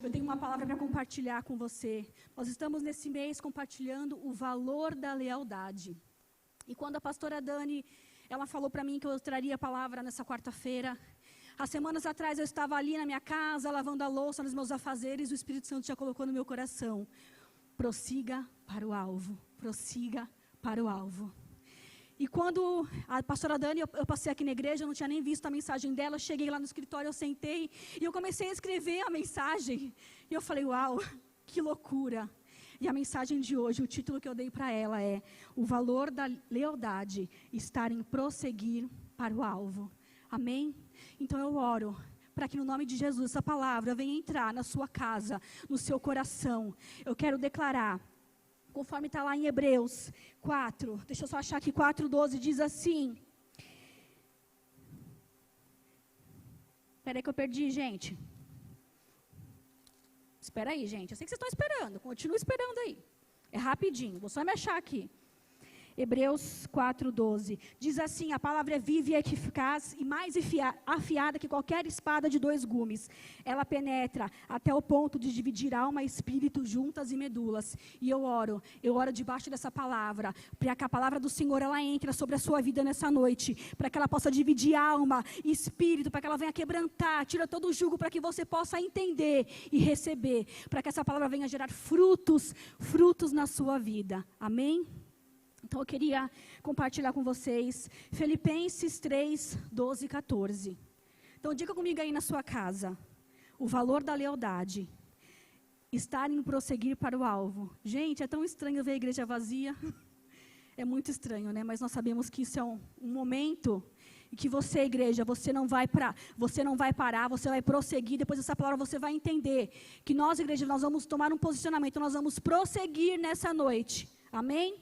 Eu tenho uma palavra para compartilhar com você. Nós estamos nesse mês compartilhando o valor da lealdade. E quando a pastora Dani, ela falou para mim que eu traria a palavra nessa quarta-feira, há semanas atrás eu estava ali na minha casa, lavando a louça nos meus afazeres, e o Espírito Santo já colocou no meu coração: prossiga para o alvo, prossiga para o alvo. E quando a pastora Dani, eu passei aqui na igreja, eu não tinha nem visto a mensagem dela, cheguei lá no escritório, eu sentei e eu comecei a escrever a mensagem. E eu falei, uau, que loucura. E a mensagem de hoje, o título que eu dei para ela é: o valor da lealdade estar em prosseguir para o alvo. Amém? Então eu oro para que no nome de Jesus essa palavra venha entrar na sua casa, no seu coração. Eu quero declarar, conforme está lá em Hebreus 4, deixa eu só achar aqui, 4:12, diz assim. Espera aí que eu perdi, gente. Espera aí, gente. Eu sei que vocês estão esperando. Continua esperando aí. É rapidinho. Vou só me achar aqui. Hebreus 4:12. Diz assim: a palavra é viva e eficaz e mais afiada que qualquer espada de 2 gumes. Ela penetra até o ponto de dividir alma e espírito, juntas e medulas. E eu oro debaixo dessa palavra, para que a palavra do Senhor ela entre sobre a sua vida nessa noite, para que ela possa dividir alma e espírito, para que ela venha quebrantar, tira todo o jugo, para que você possa entender e receber, para que essa palavra venha gerar frutos na sua vida. Amém? Então eu queria compartilhar com vocês Filipenses 3, 12 e 14. Então diga comigo aí na sua casa: o valor da lealdade, estar em prosseguir para o alvo. Gente, é tão estranho ver a igreja vazia. É muito estranho, né? Mas nós sabemos que isso é um momento em que você, igreja, você não vai parar, você vai prosseguir. Depois dessa palavra você vai entender que nós, igreja, nós vamos tomar um posicionamento, nós vamos prosseguir nessa noite. Amém?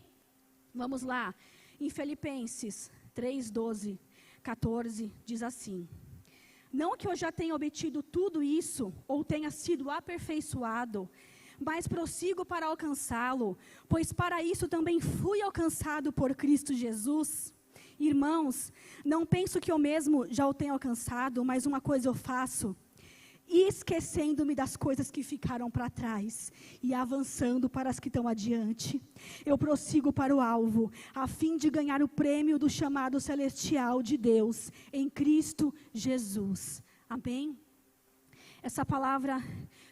Vamos lá, em Filipenses 3, 12, 14, diz assim: não que eu já tenha obtido tudo isso, ou tenha sido aperfeiçoado, mas prossigo para alcançá-lo, pois para isso também fui alcançado por Cristo Jesus. Irmãos, não penso que eu mesmo já o tenha alcançado, mas uma coisa eu faço, esquecendo-me das coisas que ficaram para trás e avançando para as que estão adiante, eu prossigo para o alvo, a fim de ganhar o prêmio do chamado celestial de Deus em Cristo Jesus. Amém? Essa palavra,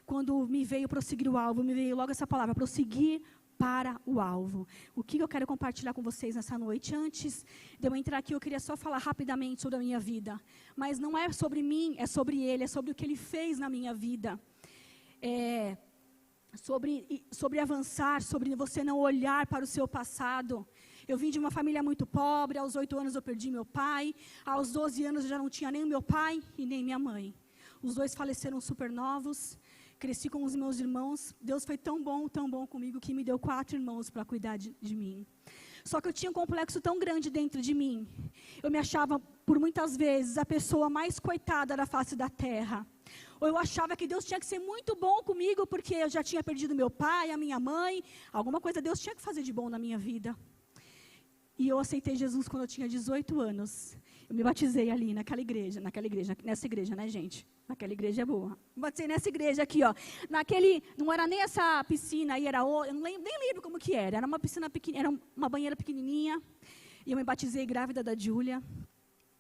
quando me veio prosseguir o alvo, me veio logo essa palavra, prosseguir para o alvo. O que eu quero compartilhar com vocês nessa noite? Antes de eu entrar aqui, eu queria só falar rapidamente sobre a minha vida. Mas não é sobre mim, é sobre Ele, é sobre o que Ele fez na minha vida. Sobre avançar, sobre você não olhar para o seu passado. Eu vim de uma família muito pobre, aos 8 anos eu perdi meu pai, aos 12 anos eu já não tinha nem meu pai e nem minha mãe. Os 2 faleceram super novos. Cresci com os meus irmãos. Deus foi tão bom comigo, que me deu 4 irmãos para cuidar de mim. Só que eu tinha um complexo tão grande dentro de mim. Eu me achava, por muitas vezes, a pessoa mais coitada da face da terra. Ou eu achava que Deus tinha que ser muito bom comigo, porque eu já tinha perdido meu pai, a minha mãe. Alguma coisa Deus tinha que fazer de bom na minha vida. E eu aceitei Jesus quando eu tinha 18 anos. Eu me batizei ali nessa igreja, né, gente? Naquela igreja é boa. Me batizei nessa igreja aqui, ó. Não era nem essa piscina aí, eu nem lembro como que era. Era uma piscina pequena, era uma banheira pequenininha. E eu me batizei grávida da Júlia.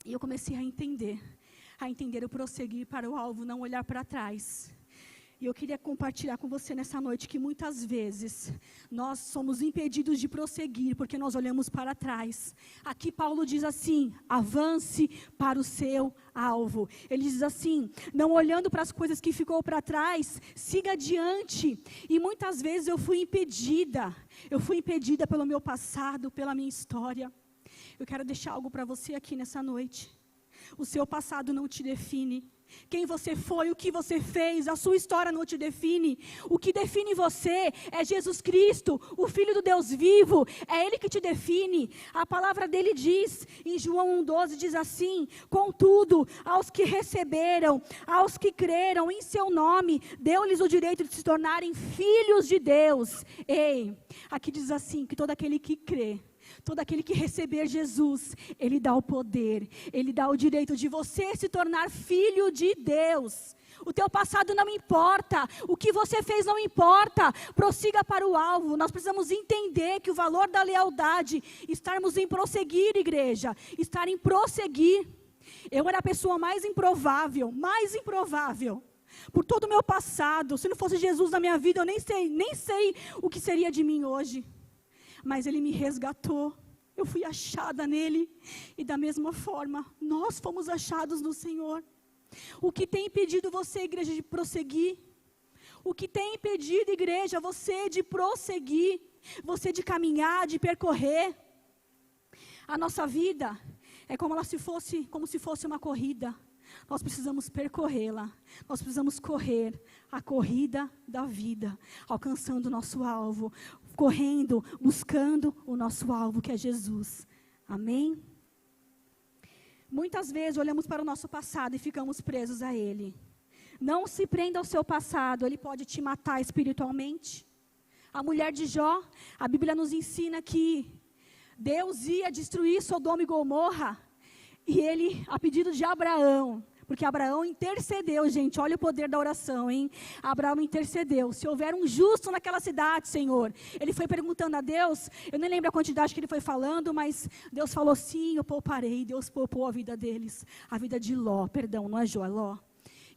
E eu comecei a entender o prosseguir para o alvo, não olhar para trás. E eu queria compartilhar com você nessa noite que muitas vezes nós somos impedidos de prosseguir porque nós olhamos para trás. Aqui Paulo diz assim: avance para o seu alvo. Ele diz assim: não olhando para as coisas que ficou para trás, siga adiante. E muitas vezes eu fui impedida pelo meu passado, pela minha história. Eu quero deixar algo para você aqui nessa noite. O seu passado não te define. Quem você foi, o que você fez, a sua história não te define. O que define você é Jesus Cristo, o Filho do Deus vivo. É Ele que te define. A palavra dele diz, em João 1,12, diz assim: contudo, aos que receberam, aos que creram em seu nome, deu-lhes o direito de se tornarem filhos de Deus. Ei, aqui diz assim, que todo aquele que crê Todo aquele que receber Jesus, Ele dá o poder, Ele dá o direito de você se tornar filho de Deus. O teu passado não importa, o que você fez não importa, prossiga para o alvo. Nós precisamos entender que o valor da lealdade, estarmos em prosseguir, igreja, estar em prosseguir. Eu era a pessoa mais improvável, por todo o meu passado. Se não fosse Jesus na minha vida, eu nem sei o que seria de mim hoje. Mas Ele me resgatou, eu fui achada nele, e da mesma forma, nós fomos achados no Senhor. O que tem impedido você, igreja, de prosseguir? O que tem impedido, igreja, você de prosseguir, você de caminhar, de percorrer? A nossa vida é como se fosse uma corrida. Nós precisamos percorrê-la, nós precisamos correr a corrida da vida, alcançando o nosso alvo, correndo, buscando o nosso alvo, que é Jesus. Amém? Muitas vezes olhamos para o nosso passado e ficamos presos a ele. Não se prenda ao seu passado, ele pode te matar espiritualmente. A mulher de Jó, a Bíblia nos ensina que Deus ia destruir Sodoma e Gomorra, e ele, a pedido de Abraão, porque Abraão intercedeu, gente, olha o poder da oração, hein? Abraão intercedeu. Se houver um justo naquela cidade, Senhor, ele foi perguntando a Deus, eu nem lembro a quantidade que ele foi falando, mas Deus falou, sim, eu pouparei. Deus poupou a vida deles, a vida de Ló, perdão, não é Jó, é Ló.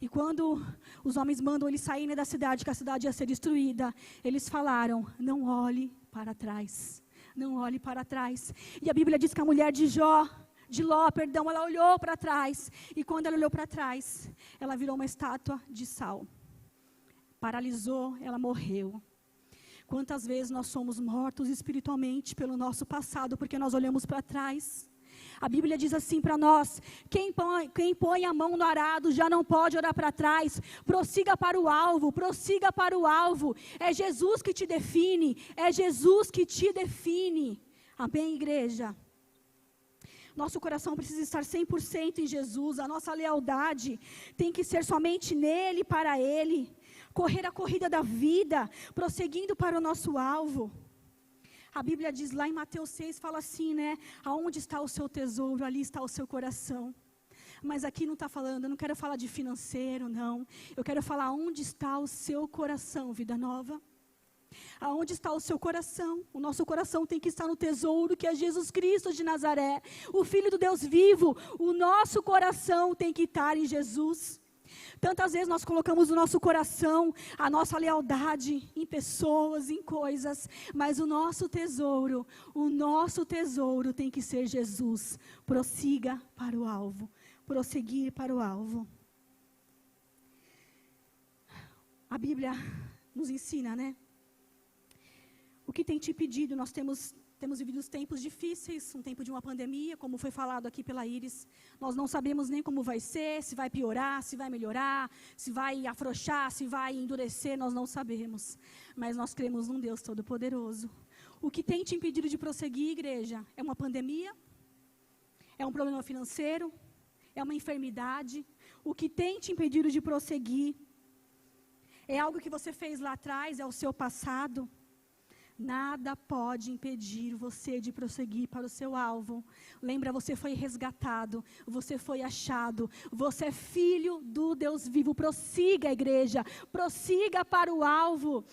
E quando os homens mandam eles saírem da cidade, que a cidade ia ser destruída, eles falaram, não olhe para trás, não olhe para trás. E a Bíblia diz que a mulher de Ló, ela olhou para trás, e quando ela olhou para trás, ela virou uma estátua de sal, paralisou, ela morreu. Quantas vezes nós somos mortos espiritualmente pelo nosso passado, porque nós olhamos para trás? A Bíblia diz assim para nós, quem põe a mão no arado já não pode olhar para trás, prossiga para o alvo, é Jesus que te define, amém, igreja? Nosso coração precisa estar 100% em Jesus, a nossa lealdade tem que ser somente nele, para ele. Correr a corrida da vida, prosseguindo para o nosso alvo. A Bíblia diz lá em Mateus 6, fala assim, né? Aonde está o seu tesouro, ali está o seu coração. Mas aqui não está falando, eu não quero falar de financeiro, não. Eu quero falar onde está o seu coração, vida nova. Aonde está o seu coração? O nosso coração tem que estar no tesouro, que é Jesus Cristo de Nazaré, o Filho do Deus vivo. O nosso coração tem que estar em Jesus. Tantas vezes nós colocamos o nosso coração, a nossa lealdade em pessoas, em coisas, mas o nosso tesouro tem que ser Jesus. Prossiga para o alvo, prosseguir para o alvo. A Bíblia nos ensina, né? O que tem te impedido? Nós temos vivido tempos difíceis, um tempo de uma pandemia, como foi falado aqui pela Iris. Nós não sabemos nem como vai ser, se vai piorar, se vai melhorar, se vai afrouxar, se vai endurecer, nós não sabemos. Mas nós cremos num Deus Todo-Poderoso. O que tem te impedido de prosseguir, igreja? É uma pandemia? É um problema financeiro? É uma enfermidade? O que tem te impedido de prosseguir? É algo que você fez lá atrás, é o seu passado? Nada pode impedir você de prosseguir para o seu alvo. Lembra, você foi resgatado, você foi achado, você é filho do Deus vivo. Prossiga, igreja, prossiga para o alvo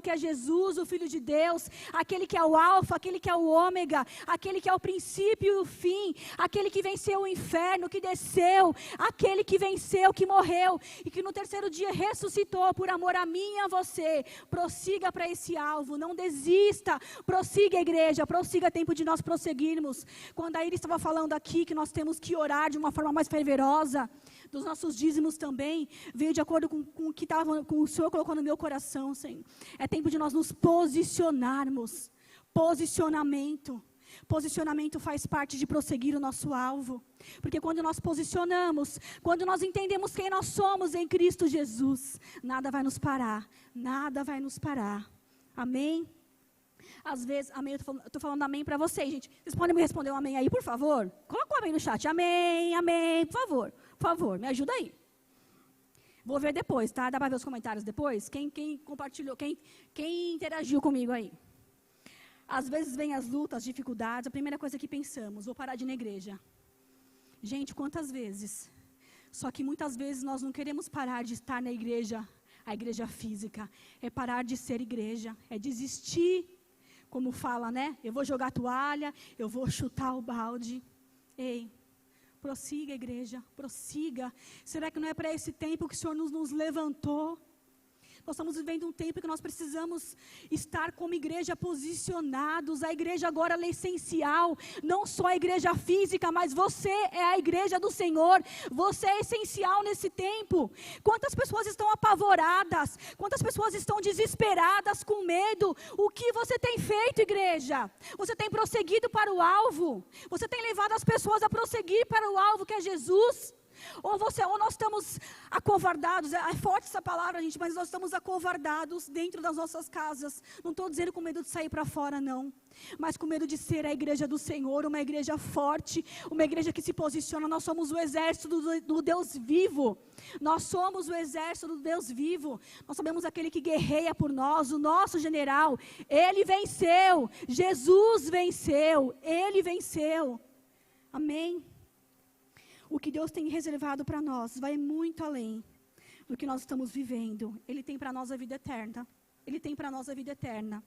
que é Jesus, o Filho de Deus, aquele que é o alfa, aquele que é o ômega, aquele que é o princípio e o fim, aquele que venceu o inferno, que desceu, aquele que venceu, que morreu e que no terceiro dia ressuscitou por amor a mim e a você. Prossiga para esse alvo. Não desista, prossiga, igreja, prossiga, tempo de nós prosseguirmos. Quando a Iris estava falando aqui que nós temos que orar de uma forma mais fervorosa, dos nossos dízimos também, veio de acordo com o que o Senhor colocou no meu coração, Senhor. É tempo de nós nos posicionarmos. Posicionamento faz parte de prosseguir o nosso alvo. Porque quando nós posicionamos, quando nós entendemos quem nós somos em Cristo Jesus, nada vai nos parar. Amém? Às vezes, amém, eu estou falando amém para vocês, gente. Vocês podem me responder um amém aí, por favor? Coloca um amém no chat. Amém, por favor, me ajuda aí. Vou ver depois, tá? Dá para ver os comentários depois? Quem compartilhou, quem interagiu comigo aí? Às vezes vem as lutas, as dificuldades, a primeira coisa que pensamos, vou parar de ir na igreja. Gente, quantas vezes? Só que muitas vezes nós não queremos parar de estar na igreja, a igreja física. É parar de ser igreja, é desistir, como fala, né? Eu vou jogar a toalha, eu vou chutar o balde. Ei, prossiga, igreja, prossiga. Será que não é para esse tempo que o Senhor nos levantou? Nós estamos vivendo um tempo que nós precisamos estar como igreja posicionados. A igreja agora é essencial, não só a igreja física, mas você é a igreja do Senhor. Você é essencial nesse tempo. Quantas pessoas estão apavoradas? Quantas pessoas estão desesperadas, com medo? O que você tem feito, igreja? Você tem prosseguido para o alvo? Você tem levado as pessoas a prosseguir para o alvo que é Jesus? Ou nós estamos acovardados, é forte essa palavra, gente, mas nós estamos acovardados dentro das nossas casas. Não estou dizendo com medo de sair para fora, não. Mas com medo de ser a igreja do Senhor, uma igreja forte, uma igreja que se posiciona. Nós somos o exército do Deus vivo. Nós somos o exército do Deus vivo. Nós sabemos aquele que guerreia por nós, o nosso general. Ele venceu, Jesus venceu, Ele venceu. Amém. O que Deus tem reservado para nós vai muito além do que nós estamos vivendo. Ele tem para nós a vida eterna. Ele tem para nós a vida eterna.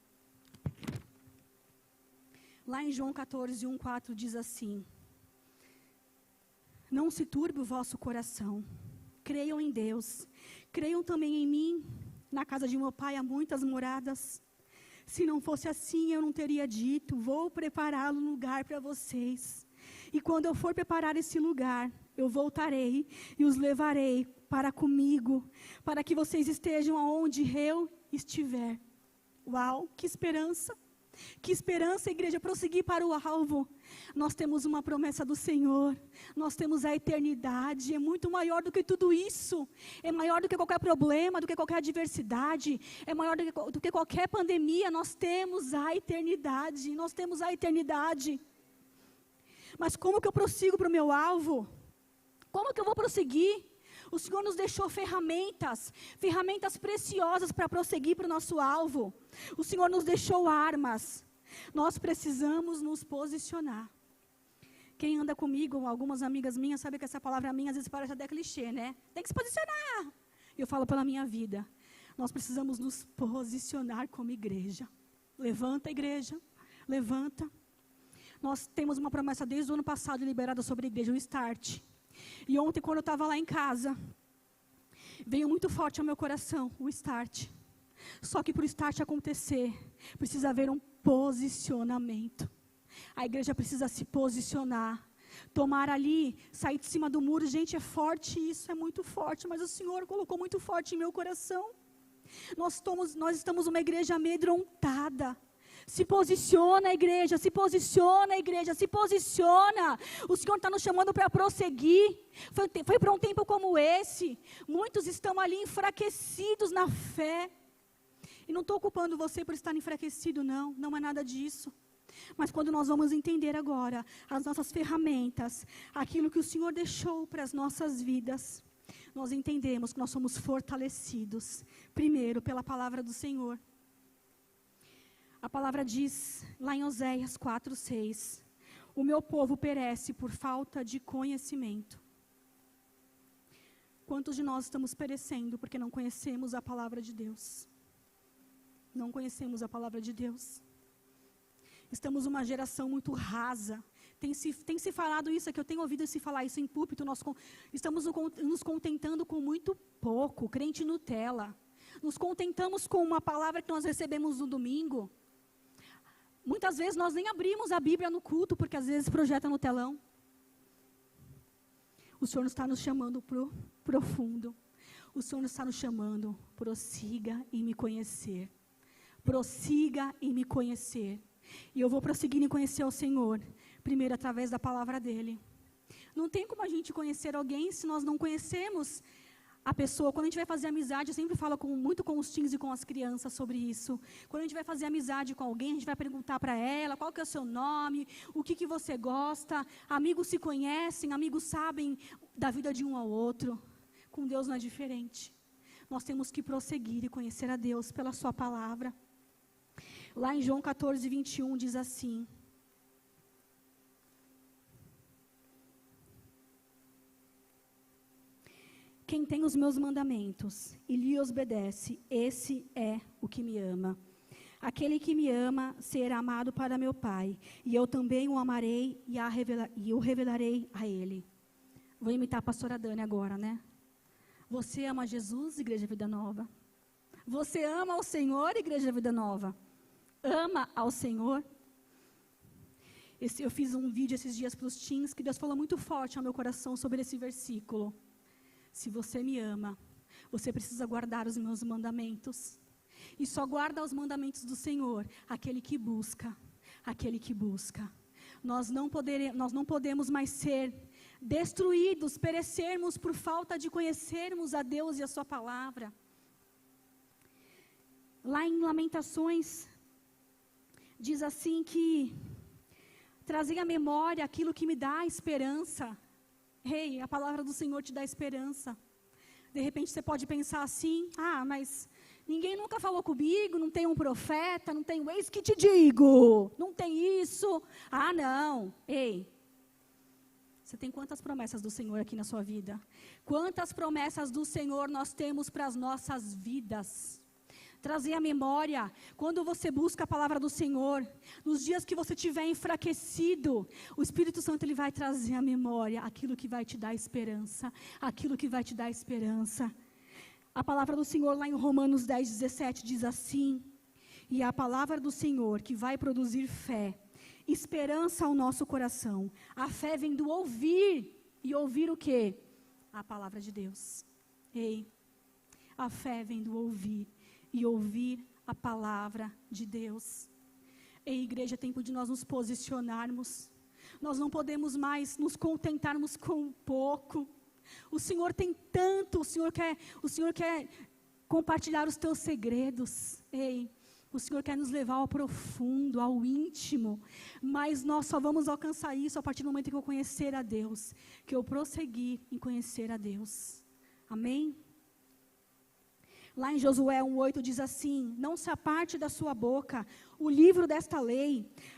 Lá em João 14, 1, 4 diz assim: não se turbe o vosso coração. Creiam em Deus. Creiam também em mim. Na casa de meu pai há muitas moradas. Se não fosse assim, eu não teria dito: vou preparar um lugar para vocês. E quando eu for preparar esse lugar, eu voltarei e os levarei para comigo, para que vocês estejam aonde eu estiver. Uau, que esperança! Que esperança, igreja, prosseguir para o alvo. Nós temos uma promessa do Senhor, nós temos a eternidade, é muito maior do que tudo isso, é maior do que qualquer problema, do que qualquer adversidade, é maior do que qualquer pandemia. Nós temos a eternidade, nós temos a eternidade. Mas como que eu prossigo para o meu alvo? Como que eu vou prosseguir? O Senhor nos deixou ferramentas preciosas para prosseguir para o nosso alvo. O Senhor nos deixou armas. Nós precisamos nos posicionar. Quem anda comigo, algumas amigas minhas, sabe que essa palavra minha às vezes parece até clichê, né? Tem que se posicionar. Eu falo pela minha vida. Nós precisamos nos posicionar como igreja. Levanta, igreja. Levanta. Nós temos uma promessa desde o ano passado liberada sobre a igreja, o Start. E ontem, quando eu estava lá em casa, veio muito forte ao meu coração o Start. Só que para o Start acontecer, precisa haver um posicionamento. A igreja precisa se posicionar. Tomar ali, sair de cima do muro. Gente, é forte isso, é muito forte. Mas o Senhor colocou muito forte em meu coração. Nós estamos uma igreja amedrontada. Se posiciona, igreja, se posiciona, igreja, se posiciona. O Senhor está nos chamando para prosseguir. Foi para um tempo como esse. Muitos estão ali enfraquecidos na fé. E não estou culpando você por estar enfraquecido, não. Não é nada disso. Mas quando nós vamos entender agora as nossas ferramentas, aquilo que o Senhor deixou para as nossas vidas, nós entendemos que nós somos fortalecidos. Primeiro, pela palavra do Senhor. A palavra diz, lá em Oséias 4:6, o meu povo perece por falta de conhecimento. Quantos de nós estamos perecendo porque não conhecemos a palavra de Deus? Não conhecemos a palavra de Deus. Estamos uma geração muito rasa. Tem se falado isso, é que eu tenho ouvido se falar isso em púlpito. Nós estamos nos contentando com muito pouco, crente Nutella. Nos contentamos com uma palavra que nós recebemos no domingo. Muitas vezes nós nem abrimos a Bíblia no culto, porque às vezes projeta no telão. O Senhor está nos chamando para o profundo. O Senhor está nos chamando, prossiga em me conhecer. Prossiga em me conhecer. E eu vou prosseguir em conhecer o Senhor, primeiro através da palavra dEle. Não tem como a gente conhecer alguém se nós não conhecemos a pessoa. Quando a gente vai fazer amizade, eu sempre falo muito com os teens e com as crianças sobre isso. Quando a gente vai fazer amizade com alguém, a gente vai perguntar para ela qual que é o seu nome, o que você gosta. Amigos se conhecem, amigos sabem da vida de um ao outro. Com Deus não é diferente. Nós temos que prosseguir e conhecer a Deus pela sua palavra. Lá em João 14, 21 diz assim: quem tem os meus mandamentos e lhe obedece, esse é o que me ama. Aquele que me ama será amado para meu Pai, e eu também o amarei e o revelarei a ele. Vou imitar a pastora Dani agora, né? Você ama Jesus, Igreja Vida Nova? Você ama ao Senhor, Igreja Vida Nova? Ama ao Senhor? Eu fiz um vídeo esses dias para os teens, que Deus falou muito forte ao meu coração sobre esse versículo. Se você me ama, você precisa guardar os meus mandamentos. E só guarda os mandamentos do Senhor aquele que busca, aquele que busca. Nós não podemos mais ser destruídos, perecermos por falta de conhecermos a Deus e a sua palavra. Lá em Lamentações, diz assim que trazer à memória aquilo que me dá esperança. Ei, a palavra do Senhor te dá esperança. De repente você pode pensar assim: mas ninguém nunca falou comigo, não tem um profeta, não tem um eis que te digo, não tem isso. Não. Ei, você tem quantas promessas do Senhor aqui na sua vida? Quantas promessas do Senhor nós temos para as nossas vidas? Trazer à memória, quando você busca a palavra do Senhor, nos dias que você estiver enfraquecido, o Espírito Santo ele vai trazer à memória aquilo que vai te dar esperança, aquilo que vai te dar esperança. A palavra do Senhor lá em Romanos 10, 17 diz assim: e a palavra do Senhor que vai produzir fé, esperança ao nosso coração. A fé vem do ouvir, e ouvir o quê? A palavra de Deus. Ei, a fé vem do ouvir, e ouvir a palavra de Deus. Ei, igreja, é tempo de nós nos posicionarmos. Nós não podemos mais nos contentarmos com pouco. O Senhor tem tanto, o Senhor quer compartilhar os teus segredos. Ei, o Senhor quer nos levar ao profundo, ao íntimo. Mas nós só vamos alcançar isso a partir do momento que eu conhecer a Deus, que eu prosseguir em conhecer a Deus. Amém? Lá em Josué 1:8 diz assim: não se aparte da sua boca o livro desta lei,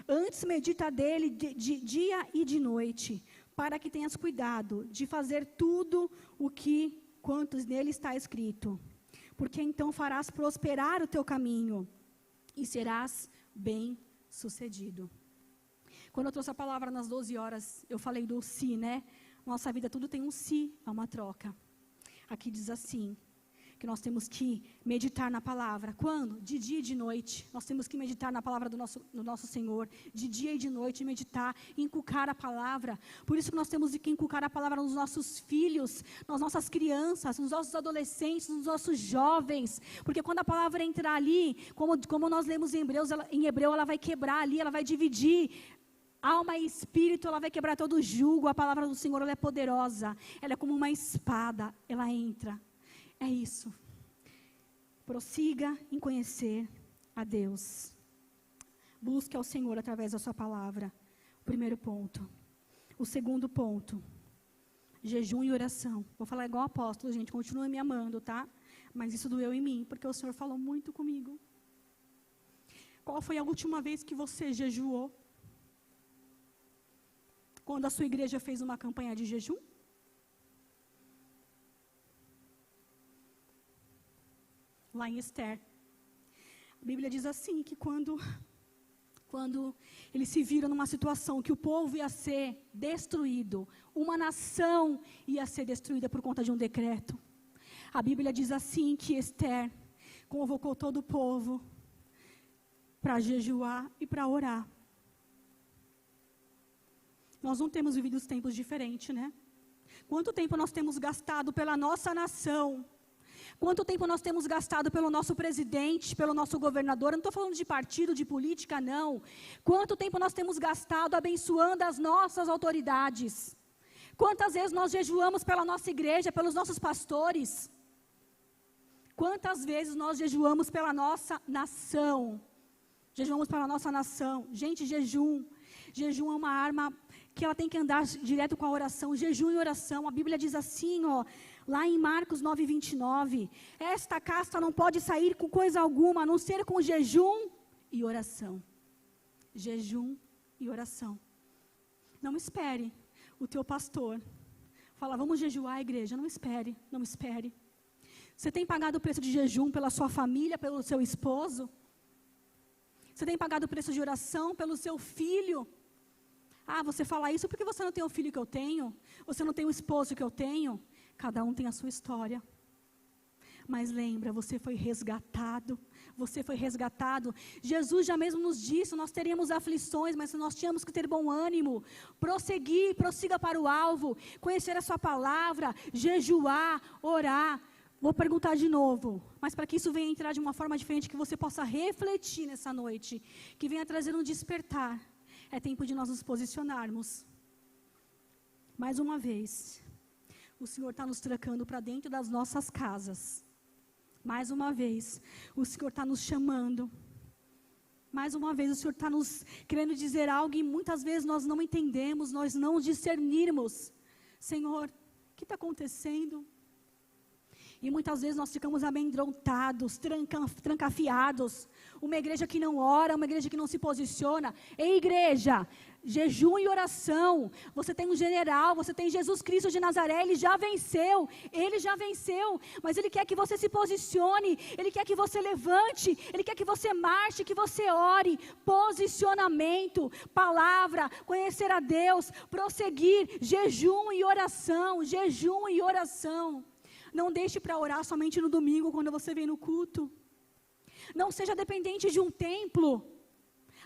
antes medita dele de dia e de noite, para que tenhas cuidado de fazer tudo o que quanto nele está escrito, porque então farás prosperar o teu caminho e serás bem sucedido. Quando eu trouxe a palavra nas 12 horas, eu falei do se, né? Nossa vida tudo tem um se, é uma troca. Aqui diz assim, que nós temos que meditar na palavra. Quando? De dia e de noite. Nós temos que meditar na palavra do nosso Senhor. De dia e de noite, meditar, inculcar a palavra. Por isso que nós temos que inculcar a palavra nos nossos filhos, nas nossas crianças, nos nossos adolescentes, nos nossos jovens. Porque quando a palavra entrar ali, como nós lemos em Hebreu, ela vai quebrar ali, ela vai dividir alma e espírito, ela vai quebrar todo o jugo. A palavra do Senhor, ela é poderosa. Ela é como uma espada, ela entra. É isso. Prossiga em conhecer a Deus. Busque ao Senhor através da sua palavra. O primeiro ponto. O segundo ponto. Jejum e oração. Vou falar igual apóstolo, gente. Continua me amando, tá? Mas isso doeu em mim, porque o Senhor falou muito comigo. Qual foi a última vez que você jejuou? Quando a sua igreja fez uma campanha de jejum? Lá em Esther, a Bíblia diz assim, que quando eles se viram numa situação que o povo ia ser destruído, uma nação ia ser destruída por conta de um decreto, a Bíblia diz assim que Esther convocou todo o povo para jejuar e para orar. Nós não temos vivido os tempos diferentes, né? Quanto tempo nós temos gastado pela nossa nação? Quanto tempo nós temos gastado pelo nosso presidente, pelo nosso governador? Eu não estou falando de partido, de política, não. Quanto tempo nós temos gastado abençoando as nossas autoridades? Quantas vezes nós jejuamos pela nossa igreja, pelos nossos pastores? Quantas vezes nós jejuamos pela nossa nação? Jejuamos pela nossa nação. Gente, jejum é uma arma que ela tem que andar direto com a oração. Jejum e oração. A Bíblia diz assim, lá em Marcos 9:29, esta casta não pode sair com coisa alguma, a não ser com jejum e oração. Jejum e oração. Não espere o teu pastor falar, vamos jejuar, igreja. Não espere, não espere. Você tem pagado o preço de jejum pela sua família, pelo seu esposo? Você tem pagado o preço de oração pelo seu filho? Ah, você fala isso porque você não tem o filho que eu tenho? Você não tem o esposo que eu tenho? Cada um tem a sua história. Mas lembra, você foi resgatado. Você foi resgatado. Jesus já mesmo nos disse, nós teríamos aflições, mas nós tínhamos que ter bom ânimo. Prosseguir, prossiga para o alvo. Conhecer a sua palavra, jejuar, orar. Vou perguntar de novo, mas para que isso venha entrar de uma forma diferente, que você possa refletir nessa noite, que venha trazer um despertar. É tempo de nós nos posicionarmos. Mais uma vez, o Senhor está nos tracando para dentro das nossas casas. Mais uma vez, o Senhor está nos chamando. Mais uma vez, o Senhor está nos querendo dizer algo e muitas vezes nós não entendemos, nós não discernirmos. Senhor, o que está acontecendo? E muitas vezes nós ficamos amedrontados, trancafiados. Uma igreja que não ora, uma igreja que não se posiciona. Ei, igreja, jejum e oração. Você tem um general, você tem Jesus Cristo de Nazaré, Ele já venceu. Ele já venceu, mas Ele quer que você se posicione. Ele quer que você levante. Ele quer que você marche, que você ore. Posicionamento, palavra, conhecer a Deus, prosseguir, jejum e oração. Jejum e oração. Não deixe para orar somente no domingo, quando você vem no culto. Não seja dependente de um templo.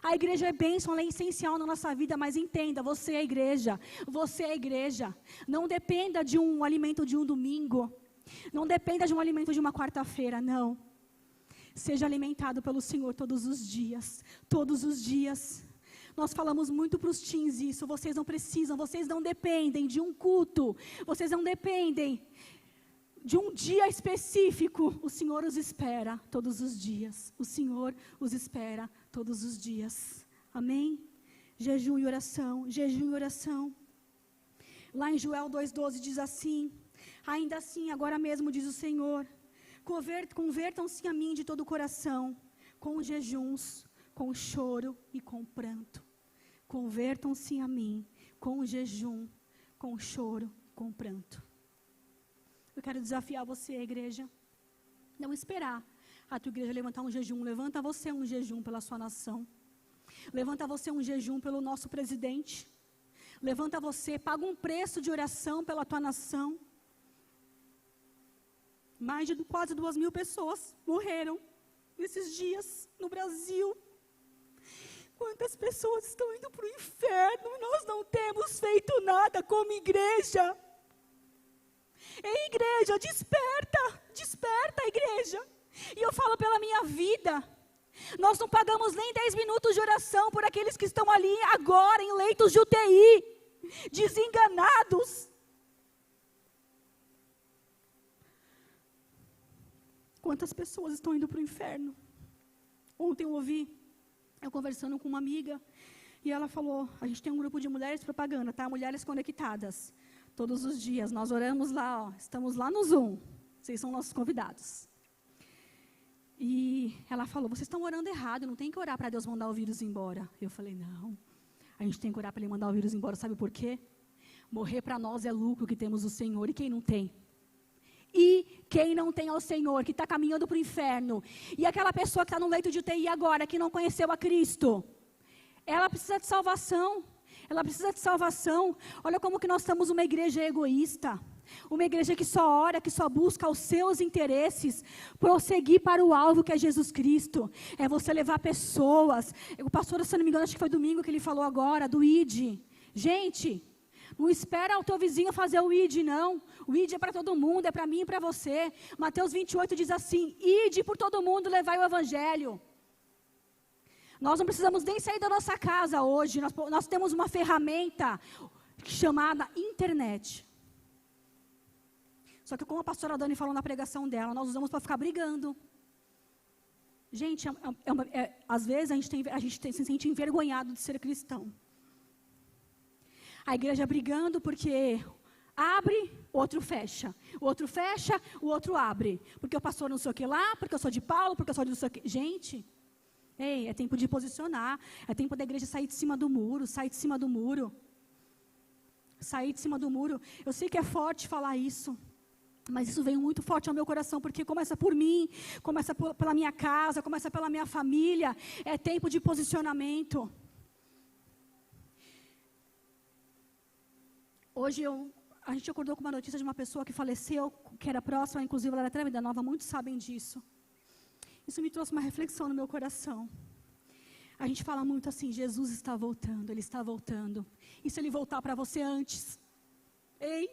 A igreja é bênção, ela é essencial na nossa vida, mas entenda, você é a igreja. Você é a igreja. Não dependa de um alimento de um domingo. Não dependa de um alimento de uma quarta-feira, não. Seja alimentado pelo Senhor todos os dias. Todos os dias. Nós falamos muito para os teens isso. Vocês não precisam, vocês não dependem de um culto. Vocês não dependem de um dia específico. O Senhor os espera todos os dias. O Senhor os espera todos os dias. Amém? Jejum e oração, jejum e oração. Lá em Joel 2,12 diz assim: ainda assim, agora mesmo diz o Senhor, convertam-se a mim de todo o coração, com jejuns, com choro e com pranto. Convertam-se a mim com jejum, com choro e com pranto. Eu quero desafiar você, igreja, não esperar a tua igreja levantar um jejum. Levanta você um jejum pela sua nação. Levanta você um jejum pelo nosso presidente. Levanta você, paga um preço de oração pela tua nação. Mais de quase 2.000 pessoas morreram nesses dias no Brasil. Quantas pessoas estão indo para o inferno e nós não temos feito nada como igreja. Ei, igreja, desperta, desperta, igreja. E eu falo pela minha vida, nós não pagamos nem 10 minutos de oração por aqueles que estão ali agora em leitos de UTI, desenganados. Quantas pessoas estão indo para o inferno? Ontem eu ouvi, eu conversando com uma amiga, e ela falou, a gente tem um grupo de mulheres propaganda, tá? Mulheres conectadas. Todos os dias, nós oramos lá, ó, estamos lá no Zoom, vocês são nossos convidados. E ela falou, vocês estão orando errado, não tem que orar para Deus mandar o vírus embora. Eu falei, não, a gente tem que orar para Ele mandar o vírus embora, sabe por quê? Morrer para nós é lucro, que temos o Senhor, e quem não tem? E quem não tem ao Senhor, que está caminhando para o inferno, e aquela pessoa que está no leito de UTI agora, que não conheceu a Cristo, ela precisa de salvação. Ela precisa de salvação. Olha como que nós estamos uma igreja egoísta. Uma igreja que só ora, que só busca os seus interesses. Prosseguir para o alvo que é Jesus Cristo. É você levar pessoas. O pastor, se não me engano, acho que foi domingo que ele falou agora, do ID. Gente, não espera o teu vizinho fazer o ID, não. O ID é para todo mundo, é para mim e para você. Mateus 28 diz assim, ide por todo mundo, levai o evangelho. Nós não precisamos nem sair da nossa casa hoje. Nós temos uma ferramenta chamada internet. Só que como a pastora Dani falou na pregação dela, nós usamos para ficar brigando. Gente, às vezes a gente se sente envergonhado de ser cristão. A igreja brigando porque abre, o outro fecha. O outro fecha, o outro abre. Porque o pastor não sei o que lá, porque eu sou de Paulo, porque eu sou de não sei o que. Gente, Ei, é tempo de posicionar. É tempo da igreja sair de cima do muro, sair de cima do muro. Sair de cima do muro. Eu sei que é forte falar isso, mas isso veio muito forte ao meu coração, porque começa por mim, começa pela minha casa, começa pela minha família. É tempo de posicionamento. Hoje a gente acordou com uma notícia de uma pessoa que faleceu, que era próxima, inclusive ela era até vida nova, muitos sabem disso. Isso me trouxe uma reflexão no meu coração. A gente fala muito assim, Jesus está voltando, Ele está voltando. E se Ele voltar para você antes? Ei?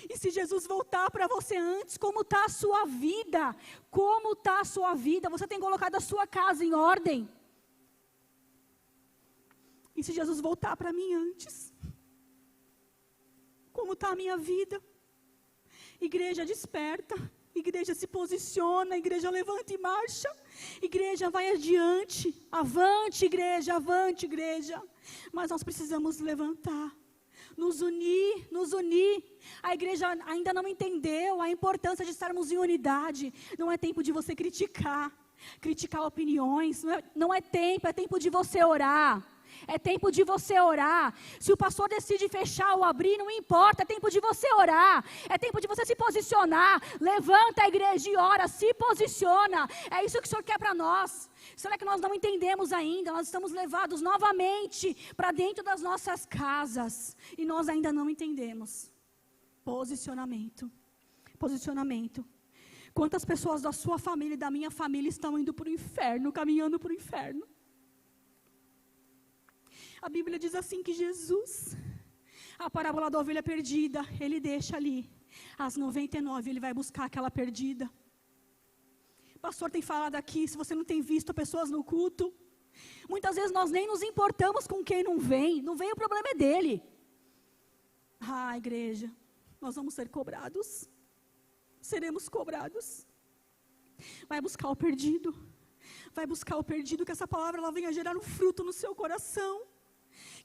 E se Jesus voltar para você antes, como está a sua vida? Como está a sua vida? Você tem colocado a sua casa em ordem? E se Jesus voltar para mim antes? Como está a minha vida? Igreja desperta, igreja se posiciona, igreja levanta e marcha, igreja vai adiante, avante igreja, mas nós precisamos levantar, nos unir, a igreja ainda não entendeu a importância de estarmos em unidade, não é tempo de você criticar opiniões, não é tempo de você orar. É tempo de você orar. Se o pastor decide fechar ou abrir, não importa, é tempo de você orar. É tempo de você se posicionar. Levanta a igreja e ora, se posiciona. É isso que o Senhor quer para nós. Será que nós não entendemos ainda? Nós estamos levados novamente para dentro das nossas casas. E nós ainda não entendemos. Posicionamento. Quantas pessoas da sua família e da minha família estão indo para o inferno, caminhando para o inferno? A Bíblia diz assim que Jesus, a parábola da ovelha perdida, Ele deixa ali as 99, Ele vai buscar aquela perdida. O pastor tem falado aqui, se você não tem visto pessoas no culto, muitas vezes nós nem nos importamos com quem não vem, o problema é dele. Igreja, nós vamos ser cobrados, seremos cobrados. Vai buscar o perdido, que essa palavra ela venha gerar um fruto no seu coração.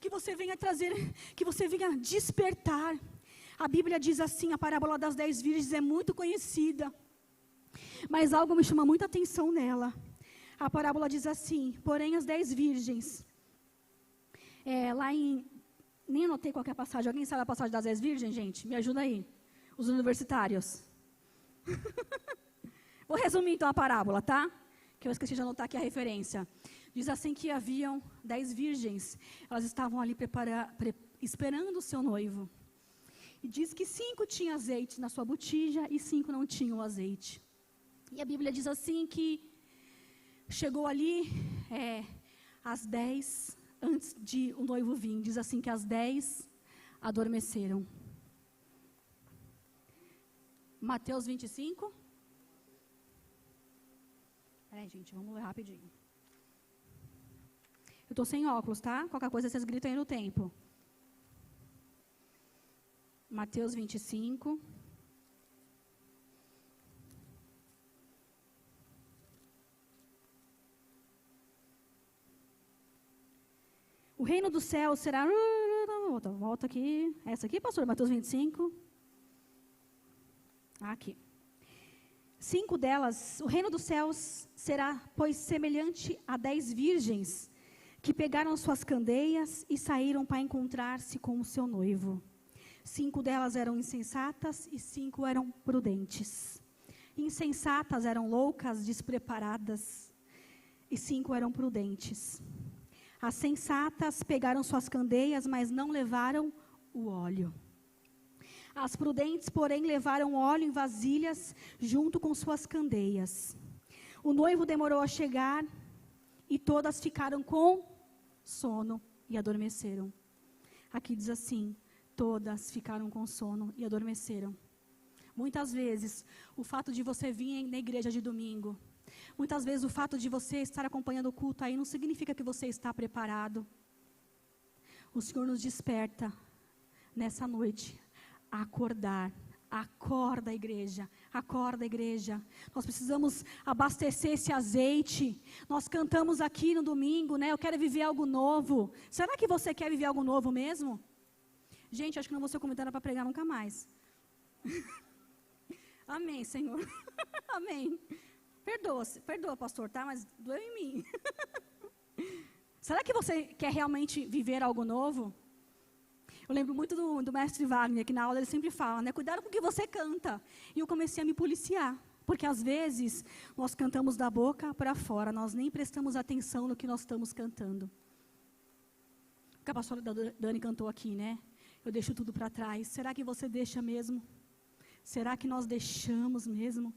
Que você venha trazer, que você venha despertar. A Bíblia diz assim, a parábola das 10 virgens é muito conhecida, mas algo me chama muita atenção nela. A parábola diz assim, porém as 10 virgens, lá em, nem anotei qual é a passagem, alguém sabe a passagem das 10 virgens, gente? Me ajuda aí, os universitários. Vou resumir então a parábola, tá? Que eu esqueci de anotar aqui a referência. Diz assim que haviam 10 virgens, elas estavam ali esperando o seu noivo. E diz que 5 tinham azeite na sua botija e 5 não tinham azeite. E a Bíblia diz assim que chegou ali as 10 antes de o noivo vir. Diz assim que as 10 adormeceram. Mateus 25. Peraí, gente, vamos ler rapidinho. Eu estou sem óculos, tá? Qualquer coisa vocês gritam aí no tempo. Mateus 25. O reino do céu será... Volta aqui. Essa aqui, pastor? Mateus 25. Aqui. 5 delas, o reino dos céus será, pois, semelhante a 10 virgens que pegaram suas candeias e saíram para encontrar-se com o seu noivo. 5 delas eram insensatas e 5 eram prudentes. Insensatas eram loucas, despreparadas, e 5 eram prudentes. As sensatas pegaram suas candeias, mas não levaram o óleo. As prudentes, porém, levaram óleo em vasilhas junto com suas candeias. O noivo demorou a chegar e todas ficaram com sono e adormeceram. Aqui diz assim, todas ficaram com sono e adormeceram. Muitas vezes, o fato de você vir na igreja de domingo, muitas vezes o fato de você estar acompanhando o culto aí não significa que você está preparado. O Senhor nos desperta nessa noite a acordar. Acorda, igreja. Acorda, igreja. Nós precisamos abastecer esse azeite. Nós cantamos aqui no domingo, né? Eu quero viver algo novo. Será que você quer viver algo novo mesmo? Gente, acho que não vou ser convidada para pregar nunca mais. Amém, Senhor. Amém. Perdoa, pastor, tá? Mas doeu em mim. Será que você quer realmente viver algo novo? Eu lembro muito do mestre Wagner, que na aula ele sempre fala, né? Cuidado com o que você canta. E eu comecei a me policiar. Porque às vezes nós cantamos da boca para fora, nós nem prestamos atenção no que nós estamos cantando. O que a pastora Dani cantou aqui, né? Eu deixo tudo para trás. Será que você deixa mesmo? Será que nós deixamos mesmo?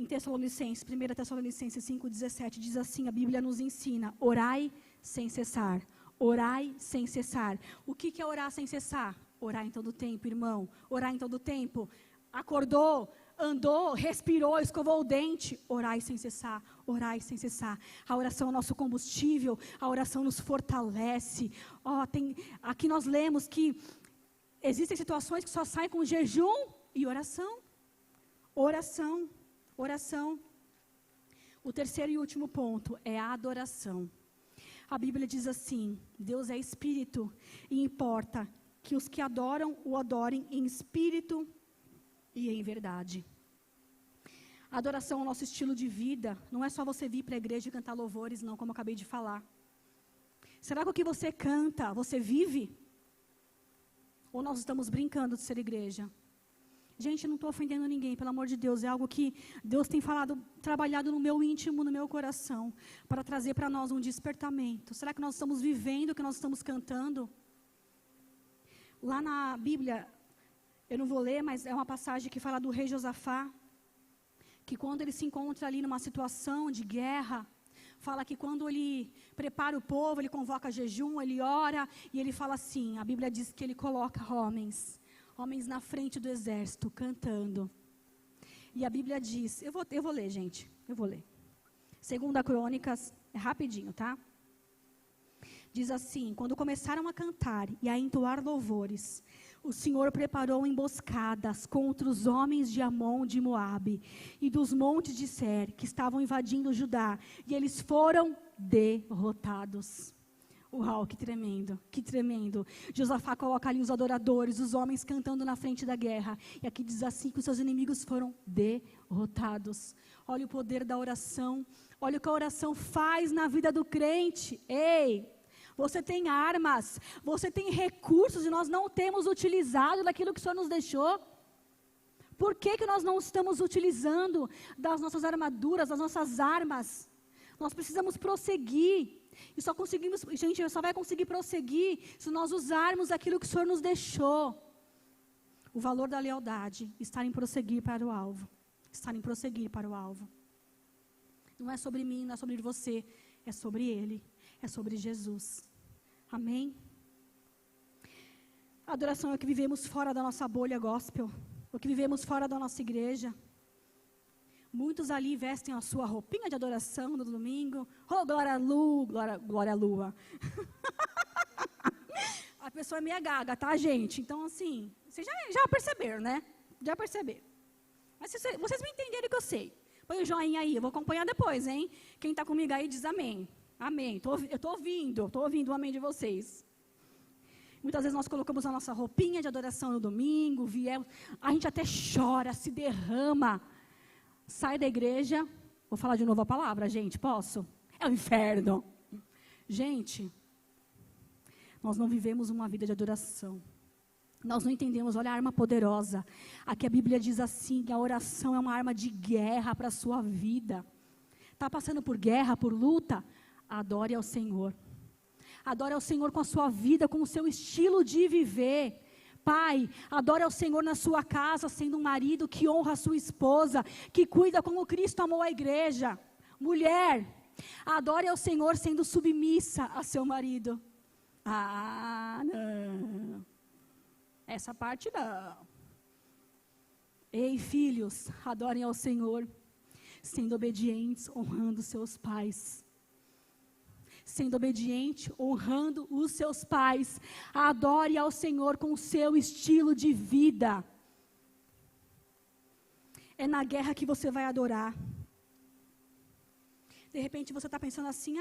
Em Tessalonicenses, 1 Tessalonicenses 5,17, diz assim, a Bíblia nos ensina, orai sem cessar, orai sem cessar. O que é orar sem cessar? Orar em todo tempo, irmão, orar em todo tempo. Acordou, andou, respirou, escovou o dente, orai sem cessar, orai sem cessar. A oração é o nosso combustível, a oração nos fortalece. Aqui nós lemos que existem situações que só saem com jejum e oração. Oração. Oração. O terceiro e último ponto é a adoração. A Bíblia diz assim, Deus é espírito e importa que os que adoram o adorem em espírito e em verdade. A adoração é o nosso estilo de vida. Não é só você vir para a igreja e cantar louvores, não, como eu acabei de falar. Será que o que você canta, você vive? Ou nós estamos brincando de ser igreja? Gente, eu não estou ofendendo ninguém, pelo amor de Deus. É algo que Deus tem trabalhado no meu íntimo, no meu coração, para trazer para nós um despertamento. Será que nós estamos vivendo o que nós estamos cantando? Lá na Bíblia, eu não vou ler, mas é uma passagem que fala do rei Josafá, que quando ele se encontra ali numa situação de guerra, fala que quando ele prepara o povo, ele convoca jejum, ele ora, e ele fala assim, a Bíblia diz que ele coloca homens na frente do exército, cantando. E a Bíblia diz, eu vou ler, gente, eu vou ler. 2 Crônicas, é rapidinho, tá? Diz assim, quando começaram a cantar e a entoar louvores, o Senhor preparou emboscadas contra os homens de Amon, de Moabe, e dos montes de Ser, que estavam invadindo Judá, e eles foram derrotados. Uau, que tremendo, que tremendo. Josafá coloca ali os adoradores, os homens cantando na frente da guerra. E aqui diz assim que os seus inimigos foram derrotados. Olha o poder da oração. Olha o que a oração faz na vida do crente. Ei, você tem armas, você tem recursos e nós não temos utilizado daquilo que o Senhor nos deixou. Por que nós não estamos utilizando das nossas armaduras, das nossas armas? Nós precisamos prosseguir. E só vai conseguir prosseguir se nós usarmos aquilo que o Senhor nos deixou. O valor da lealdade está em prosseguir para o alvo. Está em prosseguir para o alvo. Não é sobre mim, não é sobre você, é sobre Ele, é sobre Jesus. Amém? A adoração é o que vivemos fora da nossa bolha gospel, o que vivemos fora da nossa igreja. Muitos ali vestem a sua roupinha de adoração no domingo. Oh, glória à lua. A pessoa é meia gaga, tá, gente? Então, assim, vocês já perceberam, né? Já perceberam. Mas vocês me entenderam que eu sei. Põe o joinha aí, eu vou acompanhar depois, hein? Quem está comigo aí diz amém. Amém. Eu estou ouvindo o amém de vocês. Muitas vezes nós colocamos a nossa roupinha de adoração no domingo, a gente até chora, se derrama. Sai da igreja, vou falar de novo a palavra, gente, posso? É o inferno. Gente, nós não vivemos uma vida de adoração. Nós não entendemos, olha a arma poderosa. Aqui a Bíblia diz assim, que a oração é uma arma de guerra para a sua vida. Está passando por guerra, por luta? Adore ao Senhor. Adore ao Senhor com a sua vida, com o seu estilo de viver. Pai, adore ao Senhor na sua casa, sendo um marido que honra a sua esposa, que cuida como Cristo amou a igreja. Mulher, adore ao Senhor sendo submissa a seu marido. Ah, não. Essa parte não. Ei, filhos, adorem ao Senhor, sendo obedientes, honrando seus pais. Sendo obediente, honrando os seus pais. Adore ao Senhor com o seu estilo de vida. É na guerra que você vai adorar. De repente você está pensando assim,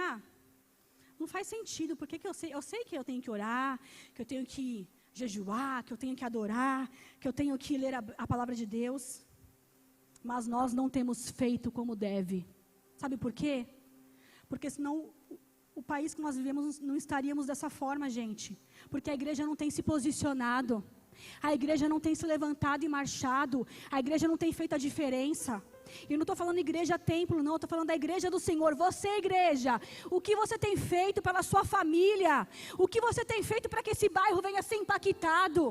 não faz sentido, porque que eu sei que eu tenho que orar, que eu tenho que jejuar, que eu tenho que adorar, que eu tenho que ler a palavra de Deus. Mas nós não temos feito como deve. Sabe por quê? Porque senão o país que nós vivemos não estaríamos dessa forma, gente. Porque a igreja não tem se posicionado. A igreja não tem se levantado e marchado. A igreja não tem feito a diferença. E eu não estou falando igreja templo, não. Eu estou falando da igreja do Senhor. Você, igreja, o que você tem feito pela sua família? O que você tem feito para que esse bairro venha a ser impactado?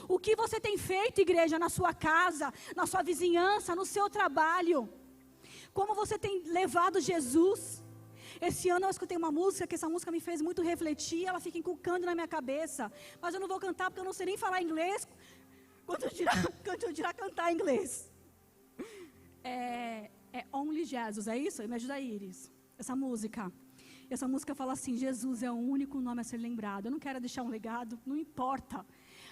O que você tem feito, igreja, na sua casa, na sua vizinhança, no seu trabalho? Como você tem levado Jesus? Esse ano eu escutei uma música, que essa música me fez muito refletir, ela fica encucando na minha cabeça, mas eu não vou cantar porque eu não sei nem falar inglês, quando eu dirá cantar inglês. É Only Jesus, é isso? Me ajuda aí, Iris. Essa música fala assim: Jesus é o único nome a ser lembrado. Eu não quero deixar um legado, não importa.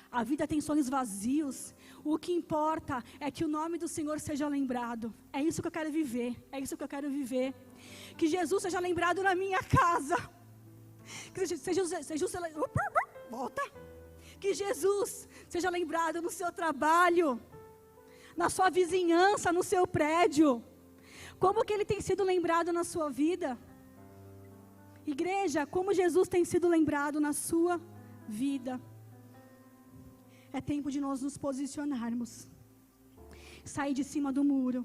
A vida tem sonhos vazios. O que importa é que o nome do Senhor seja lembrado. É isso que eu quero viver. É isso que eu quero viver. Que Jesus seja lembrado na minha casa. Volta. Que Jesus seja lembrado no seu trabalho, na sua vizinhança, no seu prédio. Como que Ele tem sido lembrado na sua vida? Igreja, como Jesus tem sido lembrado na sua vida? É tempo de nós nos posicionarmos. Sair de cima do muro.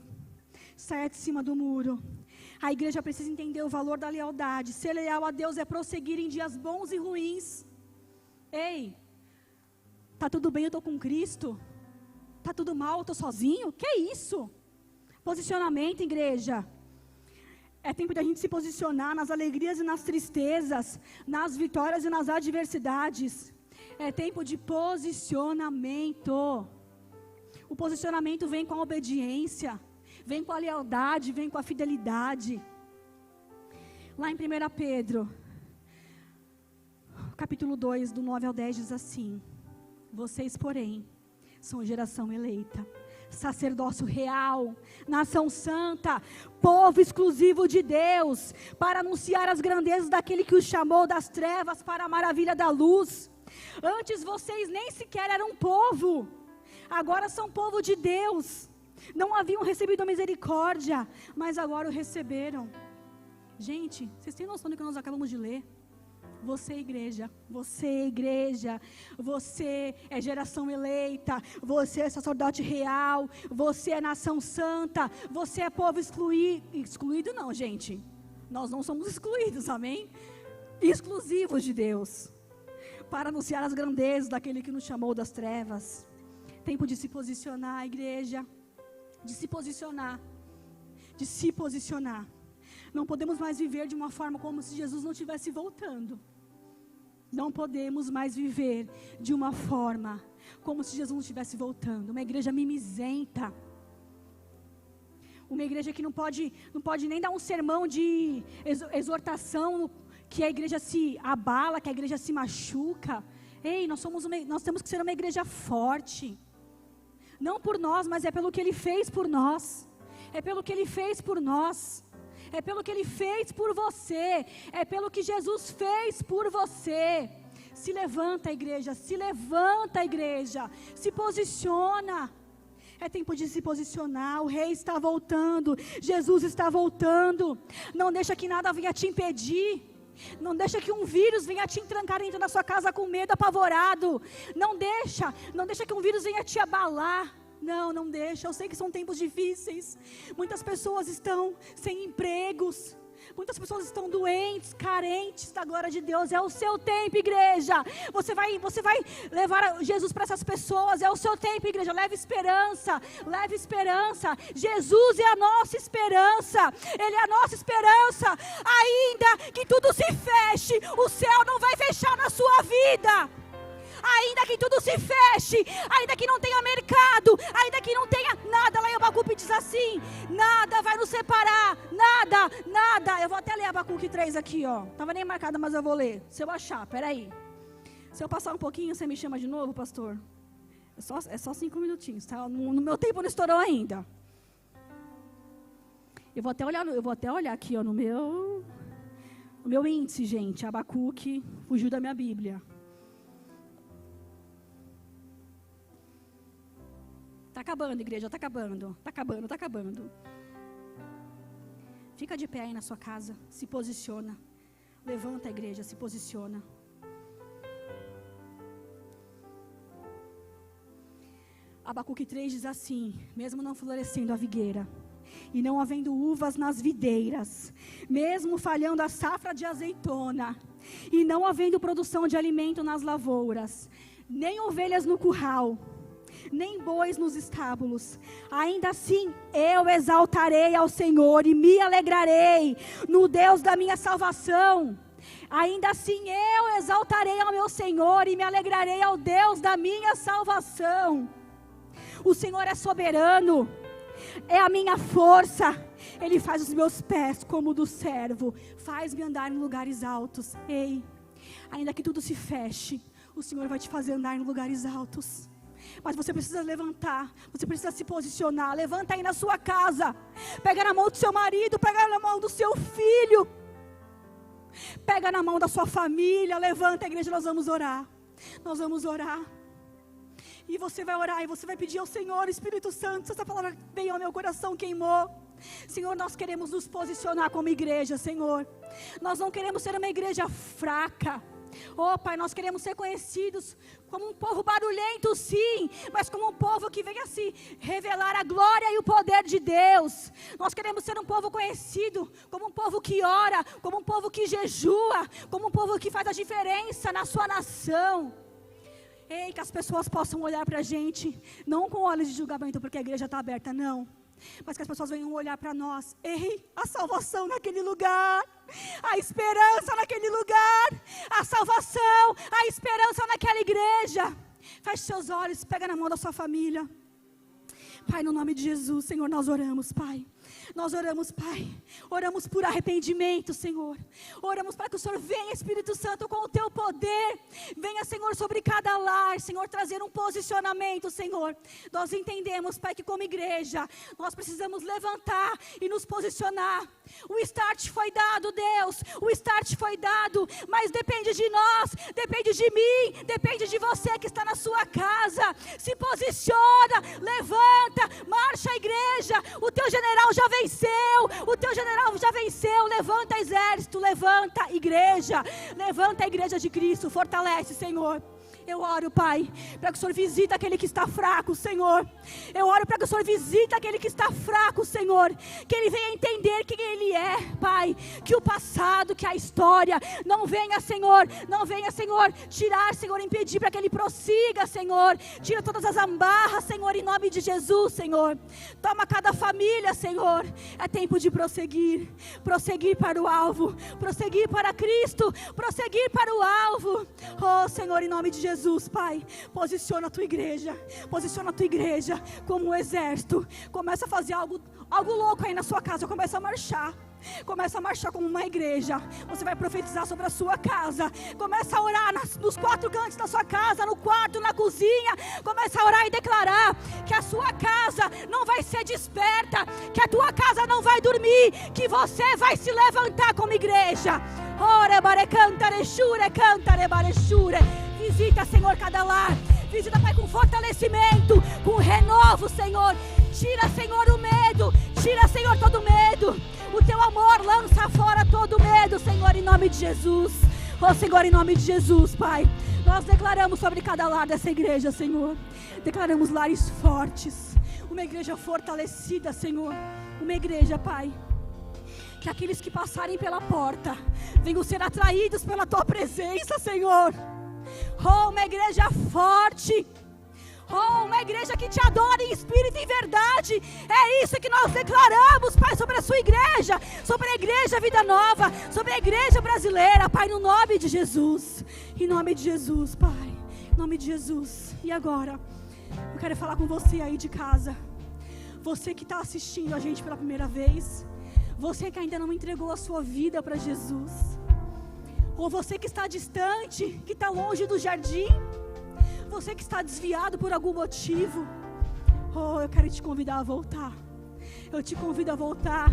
Sair de cima do muro. A igreja precisa entender o valor da lealdade. Ser leal a Deus é prosseguir em dias bons e ruins. Ei, tá tudo bem, eu estou com Cristo? Tá tudo mal, eu estou sozinho? Que isso? Posicionamento, igreja. É tempo de a gente se posicionar nas alegrias e nas tristezas, nas vitórias e nas adversidades. É tempo de posicionamento. O posicionamento vem com a obediência, vem com a lealdade, vem com a fidelidade. Lá em 1 Pedro, capítulo 2, do 9 ao 10, diz assim: vocês, porém, são geração eleita, sacerdócio real, nação santa, povo exclusivo de Deus, para anunciar as grandezas daquele que os chamou das trevas para a maravilha da luz. Antes vocês nem sequer eram povo, agora são povo de Deus. Não haviam recebido a misericórdia, mas agora o receberam. Gente, vocês têm noção do que nós acabamos de ler? Você, igreja, você é geração eleita, você é sacerdote real, você é nação santa, você é povo excluído não, gente, nós não somos excluídos, amém? Exclusivos de Deus, para anunciar as grandezas daquele que nos chamou das trevas. Tempo de se posicionar, igreja, de se posicionar. Não podemos mais viver de uma forma como se Jesus não estivesse voltando. Não podemos mais viver de uma forma como se Jesus não estivesse voltando. Uma igreja mimizenta. Uma igreja que não pode nem dar um sermão de exortação, que a igreja se abala, que a igreja se machuca. Ei, nós temos que ser uma igreja forte. Não por nós, mas é pelo que Ele fez por nós. É pelo que Ele fez por nós. É pelo que Ele fez por você. É pelo que Jesus fez por você. Se levanta, igreja. Se levanta, igreja. Se posiciona. É tempo de se posicionar. O Rei está voltando. Jesus está voltando. Não deixa que nada venha te impedir. Não deixa que um vírus venha te trancar dentro da sua casa com medo, apavorado. Não deixa que um vírus venha te abalar. Não deixa. Eu sei que são tempos difíceis. Muitas pessoas estão sem empregos. Muitas pessoas estão doentes, carentes da glória de Deus. É o seu tempo, igreja. Você vai levar Jesus para essas pessoas. É o seu tempo, igreja. Leve esperança. Leve esperança. Jesus é a nossa esperança. Ele é a nossa esperança. Ainda que tudo se feche, o céu não vai fechar na sua vida. Ainda que tudo se feche, ainda que não tenha mercado, ainda que não tenha nada, lá em Abacuque diz assim: nada vai nos separar, nada. Eu vou até ler Abacuque 3 aqui, ó. Estava nem marcada, mas eu vou ler. Se eu achar, peraí. Se eu passar um pouquinho, você me chama de novo, pastor? É só 5 minutinhos, tá? No meu tempo não estourou ainda. Eu vou até olhar aqui, ó, no meu índice, gente. Abacuque fugiu da minha Bíblia. Está acabando, igreja, está acabando. Fica de pé aí na sua casa, se posiciona. Levanta a igreja, se posiciona. Abacuque 3 diz assim: mesmo não florescendo a figueira, e não havendo uvas nas videiras, mesmo falhando a safra de azeitona, e não havendo produção de alimento nas lavouras, nem ovelhas no curral, nem bois nos estábulos, ainda assim eu exaltarei ao Senhor e me alegrarei no Deus da minha salvação. Ainda assim eu exaltarei ao meu Senhor e me alegrarei ao Deus da minha salvação. O Senhor é soberano, é a minha força. Ele faz os meus pés como o do servo, faz-me andar em lugares altos. Ei, ainda que tudo se feche, o Senhor vai te fazer andar em lugares altos. Mas você precisa levantar, você precisa se posicionar. Levanta aí na sua casa, pega na mão do seu marido, pega na mão do seu filho, pega na mão da sua família. Levanta a igreja, nós vamos orar. Nós vamos orar. E você vai orar e você vai pedir ao Senhor: Espírito Santo, se essa palavra veio ao meu coração, queimou. Senhor, nós queremos nos posicionar como igreja, Senhor. Nós não queremos ser uma igreja fraca. Oh Pai, nós queremos ser conhecidos como um povo barulhento, sim, mas como um povo que venha se revelar a glória e o poder de Deus. Nós queremos ser um povo conhecido como um povo que ora, como um povo que jejua, como um povo que faz a diferença na sua nação. Ei, que as pessoas possam olhar para a gente, não com olhos de julgamento, porque a igreja está aberta, não. Mas que as pessoas venham olhar para nós. Ei, a salvação naquele lugar, a esperança naquele lugar, a salvação, a esperança naquela igreja. Feche seus olhos, pega na mão da sua família. Pai, no nome de Jesus, Senhor, nós oramos, Pai. Nós oramos, Pai, oramos por arrependimento, Senhor. Oramos para que o Senhor venha, Espírito Santo, com o Teu poder. Venha, Senhor, sobre cada lar, Senhor, trazer um posicionamento, Senhor. Nós entendemos, Pai, que como igreja, nós precisamos levantar e nos posicionar. O start foi dado, Deus, o start foi dado, mas depende de nós, depende de mim, depende de você que está na sua casa. Se posiciona, levanta, marcha a igreja. O Teu general já venceu, o Teu general já venceu. Levanta exército, levanta a igreja de Cristo, fortalece, Senhor. Eu oro, Pai, para que o Senhor visite aquele que está fraco, Senhor. Eu oro para que o Senhor visite aquele que está fraco, Senhor. Que ele venha entender quem ele é, Pai. Que o passado, que a história não venha, Senhor, tirar, Senhor, impedir para que ele prossiga, Senhor. Tira todas as amarras, Senhor, em nome de Jesus, Senhor. Toma cada família, Senhor. É tempo de prosseguir para o alvo, prosseguir para Cristo, prosseguir para o alvo. Oh, Senhor, em nome de Jesus, Pai, posiciona a Tua igreja como um exército. Começa a fazer algo louco aí na sua casa. Começa a marchar como uma igreja. Você vai profetizar sobre a sua casa. Começa a orar nos 4 cantos da sua casa, no quarto, na cozinha. Começa a orar e declarar que a sua casa não vai ser desperta, que a tua casa não vai dormir, que você vai se levantar como igreja. Visita, Senhor, cada lar. Visita, Pai, com fortalecimento, com renovo, Senhor. Tira, Senhor, o medo. Tira, Senhor, todo medo. O Teu amor lança fora todo medo, Senhor, em nome de Jesus. Oh, Senhor, em nome de Jesus, Pai. Nós declaramos sobre cada lar dessa igreja, Senhor. Declaramos lares fortes. Uma igreja fortalecida, Senhor. Uma igreja, Pai, que aqueles que passarem pela porta venham ser atraídos pela Tua presença, Senhor. Oh, uma igreja forte. Oh, uma igreja que Te adora em espírito e em verdade. É isso que nós declaramos, Pai, sobre a Sua igreja, sobre a igreja Vida Nova, sobre a igreja brasileira, Pai, no nome de Jesus. Em nome de Jesus, Pai, em nome de Jesus. E agora, eu quero falar com você aí de casa. Você que está assistindo a gente pela primeira vez, você que ainda não entregou a sua vida para Jesus, ou você que está distante, que está longe do jardim, você que está desviado por algum motivo, oh, eu quero te convidar a voltar. Eu te convido a voltar.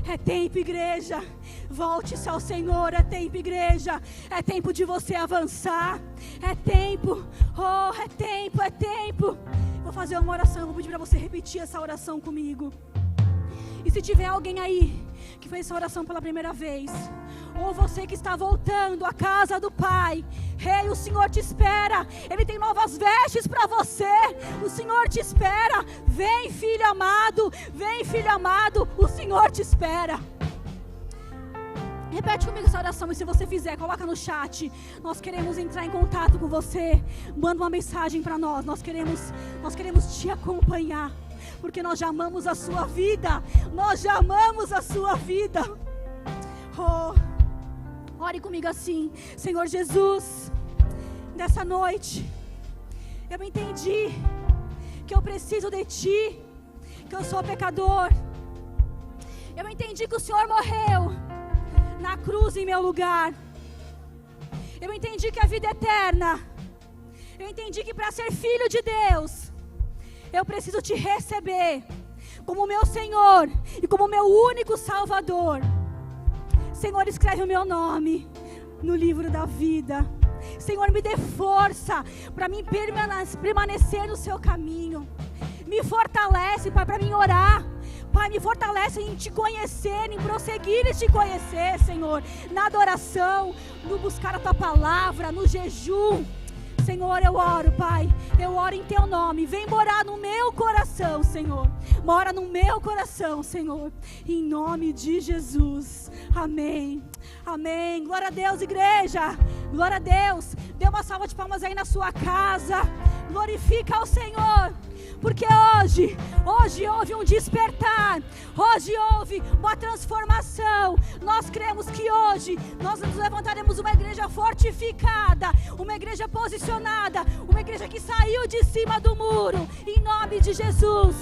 É tempo, igreja. Volte-se ao Senhor. É tempo, igreja. É tempo de você avançar. É tempo. Oh, é tempo, é tempo. Vou fazer uma oração. Vou pedir para você repetir essa oração comigo. E se tiver alguém aí que fez essa oração pela primeira vez, ou você que está voltando à casa do Pai, Rei, o Senhor te espera. Ele tem novas vestes para você. O Senhor te espera. Vem, filho amado. Vem, filho amado. O Senhor te espera. Repete comigo essa oração, e se você fizer, coloca no chat. Nós queremos entrar em contato com você. Manda uma mensagem para nós. Nós queremos te acompanhar, porque nós já amamos a sua vida. Nós já amamos a sua vida. Oh, ore comigo assim: Senhor Jesus, nessa noite eu entendi que eu preciso de Ti, que eu sou pecador. Eu entendi que o Senhor morreu na cruz em meu lugar. Eu entendi que a vida é eterna. Eu entendi que para ser filho de Deus, eu preciso te receber como meu Senhor e como meu único Salvador. Senhor, escreve o meu nome no livro da vida. Senhor, me dê força para mim permanecer no seu caminho. Me fortalece, Pai, para mim orar. Pai, me fortalece em te conhecer, em prosseguir e te conhecer, Senhor, na adoração, no buscar a Tua palavra, no jejum. Senhor, eu oro, Pai, eu oro em Teu nome. Vem morar no meu coração, Senhor. Mora no meu coração, Senhor, em nome de Jesus. Amém. Amém. Glória a Deus, igreja. Glória a Deus. Dê uma salva de palmas aí na sua casa. Glorifica ao Senhor. Porque hoje houve um despertar, hoje houve uma transformação. Nós cremos que hoje nós nos levantaremos uma igreja fortificada, uma igreja posicionada, uma igreja que saiu de cima do muro, em nome de Jesus.